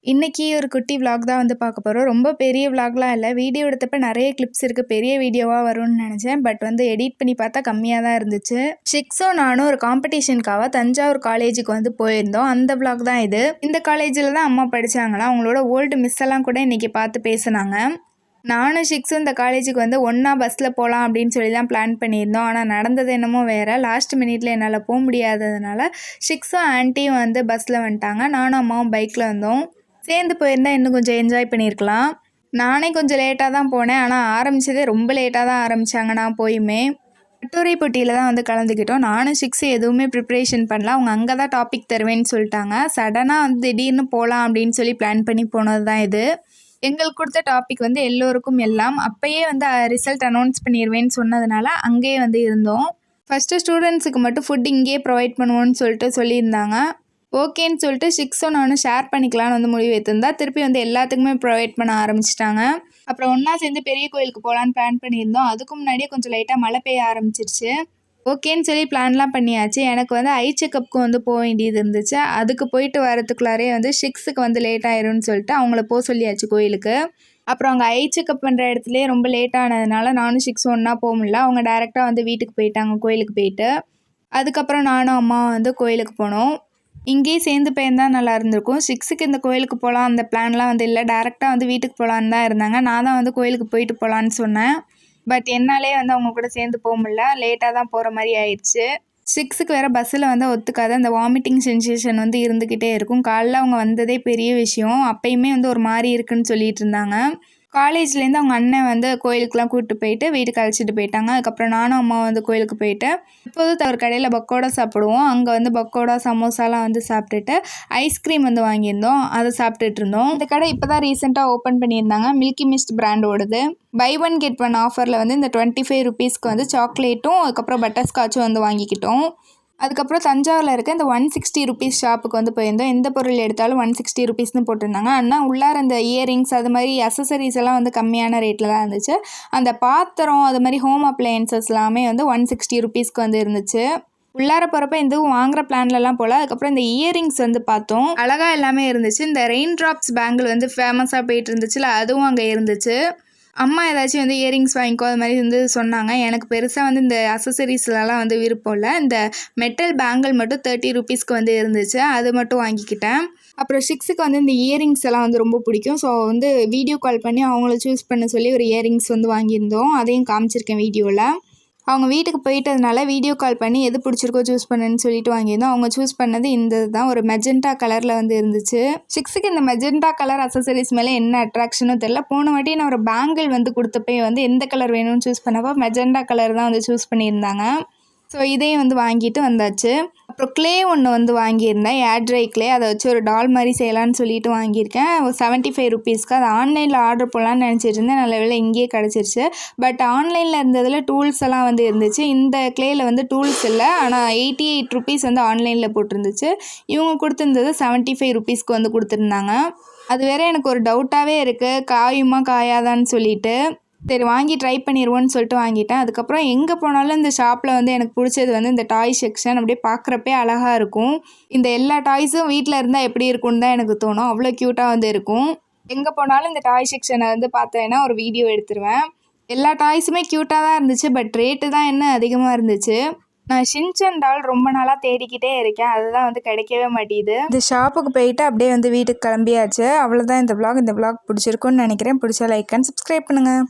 இன்னைக்கு ஒரு குட்டி விலாக் தான் வந்து பார்க்க போகிறோம். ரொம்ப பெரிய விலாக்லாம் இல்லை. வீடியோ எடுத்தப்ப நிறைய கிளிப்ஸ் இருக்குது. பெரிய வீடியோவாக வரும்னு நினச்சேன். பட் வந்து எடிட் பண்ணி பார்த்தா கம்மியாக தான் இருந்துச்சு. ஷிக்ஸும் நானும் ஒரு காம்படிஷனுக்காக தஞ்சாவூர் காலேஜுக்கு வந்து போயிருந்தோம். அந்த விலாக் தான் இது. இந்த காலேஜில் தான் அம்மா படித்தாங்களா. அவங்களோட ஓல்டு மிஸ் எல்லாம் கூட இன்றைக்கி பார்த்து பேசுனாங்க. நானும் ஷிக்ஸும் இந்த காலேஜுக்கு வந்து ஒன்றா பஸ்ஸில் போகலாம் அப்படின்னு சொல்லி தான் பிளான் பண்ணியிருந்தோம். ஆனால் நடந்தது என்னமோ வேறு. லாஸ்ட் மினிட்ல என்னால் போக முடியாததுனால ஷிக்ஸும் ஆன்ட்டியும் வந்து பஸ்ஸில் வந்துட்டாங்க. நானும் அம்மாவும் பைக்கில் வந்தோம். சேர்ந்து போயிருந்தால் இன்னும் கொஞ்சம் என்ஜாய் பண்ணியிருக்கலாம். நானே கொஞ்சம் லேட்டாக தான் போனேன். ஆனால் ஆரம்பித்ததே ரொம்ப லேட்டாக தான் ஆரம்பித்தாங்க. நான் போயுமே கட்டுரை போட்டியில் தான் வந்து கலந்துக்கிட்டோம். நானும் ஷிக்ஸு எதுவுமே ப்ரிப்ரேஷன் பண்ணல. அவங்க அங்கே தான் டாபிக் தருவேன்னு சொல்லிட்டாங்க. சடனாக வந்து திடீர்னு போகலாம் அப்படின்னு சொல்லி பிளான் பண்ணி போனது தான் இது. எங்களுக்கு கொடுத்த டாபிக் வந்து எல்லோருக்கும் எல்லாம். அப்போயே வந்து ரிசல்ட் அனௌன்ஸ் பண்ணிடுவேன்னு சொன்னதுனால அங்கேயே வந்து இருந்தோம். ஃபஸ்ட்டு ஸ்டூடெண்ட்ஸுக்கு மட்டும் ஃபுட் இங்கேயே ப்ரொவைட் பண்ணுவோன்னு சொல்லியிருந்தாங்க. ஓகேன்னு சொல்லிட்டு ஷிக்ஸும் நானும் ஷேர் பண்ணிக்கலான்னு வந்து முடிவு எடுத்திருந்தா திருப்பி வந்து எல்லாத்துக்குமே ப்ரொவைட் பண்ண ஆரம்பிச்சிட்டாங்க. அப்புறம் ஒன்றா சேர்ந்து பெரிய கோயிலுக்கு போகலான்னு பிளான் பண்ணியிருந்தோம். அதுக்கு முன்னாடியே கொஞ்சம் லைட்டாக மழை பெய்ய ஆரம்பிச்சிருச்சு. ஓகேன்னு சொல்லி பிளான்லாம் பண்ணியாச்சு. எனக்கு வந்து ஐ செக்கப்புக்கு வந்து போக வேண்டியது இருந்துச்சு. அதுக்கு போயிட்டு வரதுக்குள்ளாரே வந்து ஷிக்ஸுக்கு வந்து லேட் ஆயிரும்னு சொல்லிட்டு அவங்கள போக சொல்லியாச்சு கோயிலுக்கு. அப்புறம் அங்கே ஐ செக்கப் பண்ணுற இடத்துலேயே ரொம்ப லேட் ஆனதுனால நானும் ஷிக்ஸும் ஒன்றா போக முடியல. அவங்க டேரெக்டாக வந்து வீட்டுக்கு போயிட்டாங்க கோயிலுக்கு போயிட்டு. அதுக்கப்புறம் நானும் அம்மாவும் வந்து கோயிலுக்கு போனோம். இங்கேயே சேர்ந்து போயிருந்தா நல்லா இருந்திருக்கும். ஷிக்ஸுக்கு இந்த கோயிலுக்கு போகலாம் அந்த பிளான்லாம் வந்து இல்லை. டேரெக்டாக வந்து வீட்டுக்கு போகலான்னு தான் இருந்தாங்க. நான் தான் வந்து கோயிலுக்கு போயிட்டு போகலான்னு சொன்னேன். பட் என்னாலே வந்து அவங்க கூட சேர்ந்து போக முடியல. லேட்டாக தான் போகிற மாதிரி ஆயிடுச்சு. ஷிக்ஸுக்கு வேறு பஸ்ஸில் வந்து ஒத்துக்காது. அந்த வாமிட்டிங் சென்சேஷன் வந்து இருந்துக்கிட்டே இருக்கும். காலைல அவங்க வந்ததே பெரிய விஷயம். அப்பயுமே வந்து ஒரு மாதிரி இருக்குன்னு சொல்லிட்டு இருந்தாங்க. காலேஜ்லேருந்து அவங்க அண்ணன் வந்து கோயிலுக்குலாம் கூப்பிட்டு போயிட்டு வீட்டுக்கு அழைச்சிட்டு போயிட்டாங்க. அதுக்கப்புறம் நானும் அம்மா வந்து கோயிலுக்கு போயிட்டு இப்போது ஒரு கடையில் பக்கோடா சாப்பிடுவோம். அங்கே வந்து பக்கோடா சமோசாலாம் வந்து சாப்பிட்டுட்டு ஐஸ்கிரீம் வந்து வாங்கியிருந்தோம். அதை சாப்பிட்டுட்டு இருந்தோம். இந்த கடை இப்போ தான் ரீசெண்டாக ஓப்பன் பண்ணியிருந்தாங்க. மில்கி மிஸ்ட் பிராண்டோடது. பை ஒன் கெட் ஒன் ஆஃபரில் வந்து இந்த 25 ருபீஸ்க்கு வந்து சாக்லேட்டும் அதுக்கப்புறம் பட்டர்ஸ்காட்சும் வந்து வாங்கிக்கிட்டோம். அதுக்கப்புறம் தஞ்சாவூரில் இருக்க இந்த 160 ருபீஸ் ஷாப்புக்கு வந்து போயிருந்தோம். எந்த பொருள் எடுத்தாலும் 160 ருபீஸ்னு போட்டிருந்தாங்க. ஆனால் உள்ளார அந்த இயரிங்ஸ் அது மாதிரி அசசரிஸ் எல்லாம் வந்து கம்மியான ரேட்டில் தான் இருந்துச்சு. அந்த பாத்திரம் அது மாதிரி ஹோம் அப்ளையன்சஸ் எல்லாமே வந்து 160 ருபீஸ்க்கு வந்து இருந்துச்சு. உள்ளார போகிறப்ப எதுவும் வாங்குற பிளான்லலாம் போல். அதுக்கப்புறம் இந்த இயரிங்ஸ் வந்து பார்த்தோம். அழகாக எல்லாமே இருந்துச்சு. இந்த ரெயின் ட்ராப்ஸ் பேங்கிள் வந்து ஃபேமஸாக போயிட்டு இருந்துச்சுல, அதுவும் அங்கே இருந்துச்சு. அம்மா ஏதாச்சும் வந்து இயரிங்ஸ் வாங்கிக்கோ அது மாதிரி வந்து சொன்னாங்க. எனக்கு பெருசாக வந்து இந்த அசசரிஸ்லலாம் வந்து விருப்பம் இல்லை. இந்த மெட்டல் பேங்கிள் மட்டும் 30 ருபீஸ்க்கு வந்து இருந்துச்சு. அது மட்டும் வாங்கிக்கிட்டேன். அப்புறம் ஷிக்ஸுக்கு வந்து இந்த இயரிங்ஸ் எல்லாம் வந்து ரொம்ப பிடிக்கும். ஸோ வந்து வீடியோ கால் பண்ணி அவங்கள சூஸ் பண்ண சொல்லி ஒரு இயரிங்ஸ் வந்து வாங்கியிருந்தோம். அதையும் காமிச்சிருக்கேன் வீடியோவில். அவங்க வீட்டுக்கு போயிட்டதுனால வீடியோ கால் பண்ணி எது பிடிச்சிருக்கோ சூஸ் பண்ணுன்னு சொல்லிட்டு வாங்கியிருந்தோம். அவங்க சூஸ் பண்ணது இந்த தான் ஒரு மெஜெண்டா கலரில் வந்து இருந்துச்சு. ஷிக்ஸுக்கு இந்த மெஜெண்டா கலர் அசசரிஸ் மேலே என்ன அட்ராக்ஷனும் தெரியல. போன வாட்டி நான் ஒரு பேங்கிள் வந்து கொடுத்தப்பே வந்து எந்த கலர் வேணும்னு சூஸ் பண்ணப்போ மெஜெண்டா கலர் தான் வந்து சூஸ் பண்ணியிருந்தாங்க. ஸோ இதையும் வந்து வாங்கிட்டு வந்தாச்சு. அப்புறம் க்ளே ஒன்று வந்து வாங்கியிருந்தேன். ஏர் ட்ரை க்ளே. அதை வச்சு ஒரு டால் மாதிரி செய்யலான்னு சொல்லிட்டு வாங்கியிருக்கேன். 75 ருபீஸ்க்கு. அது ஆன்லைனில் ஆர்டர் போடலான்னு நினச்சிட்டு இருந்தேன். நல்ல வேளை இங்கேயே கிடச்சிருச்சு. பட் ஆன்லைனில் இருந்ததில் டூல்ஸ் எல்லாம் வந்து இருந்துச்சு. இந்த க்ளேயில் வந்து டூல்ஸ் இல்லை. ஆனால் 88 ருபீஸ் வந்து ஆன்லைனில் போட்டிருந்துச்சு. இவங்க கொடுத்துருந்தது 75 ருபீஸ்க்கு வந்து கொடுத்துருந்தாங்க. அது வேற எனக்கு ஒரு டவுட்டாகவே இருக்குது, காயுமா காயாதான்னு சொல்லிட்டு. சரி வாங்கி ட்ரை பண்ணிடுவோன்னு சொல்லிட்டு வாங்கிட்டேன். அதுக்கப்புறம் எங்கே போனாலும் இந்த ஷாப்பில் வந்து எனக்கு பிடிச்சது வந்து இந்த டாய் செக்ஷன். அப்படியே பார்க்குறப்பே அழகாக இருக்கும். இந்த எல்லா டாய்ஸும் வீட்டில் இருந்தால் எப்படி இருக்கும்னு தான் எனக்கு தோணும். அவ்வளோ க்யூட்டாக வந்து இருக்கும். எங்கே போனாலும் இந்த டாய் செக்ஷனை வந்து பார்த்தேன்னா ஒரு வீடியோ எடுத்துருவேன். எல்லா டாய்ஸுமே க்யூட்டாக தான் இருந்துச்சு. பட் ரேட்டு தான் என்ன அதிகமாக இருந்துச்சு. நான் ஷின்சான் டால் ரொம்ப நாளாக தேடிக்கிட்டே இருக்கேன். அதுதான் வந்து கிடைக்கவே மாட்டேங்குது. இந்த ஷாப்புக்கு போயிட்டு அப்படியே வந்து வீட்டுக்கு கிளம்பியாச்சு. அவ்வளோதான் இந்த விலாக். இந்த விலாக் பிடிச்சிருக்குன்னு நினைக்கிறேன். பிடிச்சா லைக் அண்ட் சப்ஸ்கிரைப் பண்ணுங்கள்.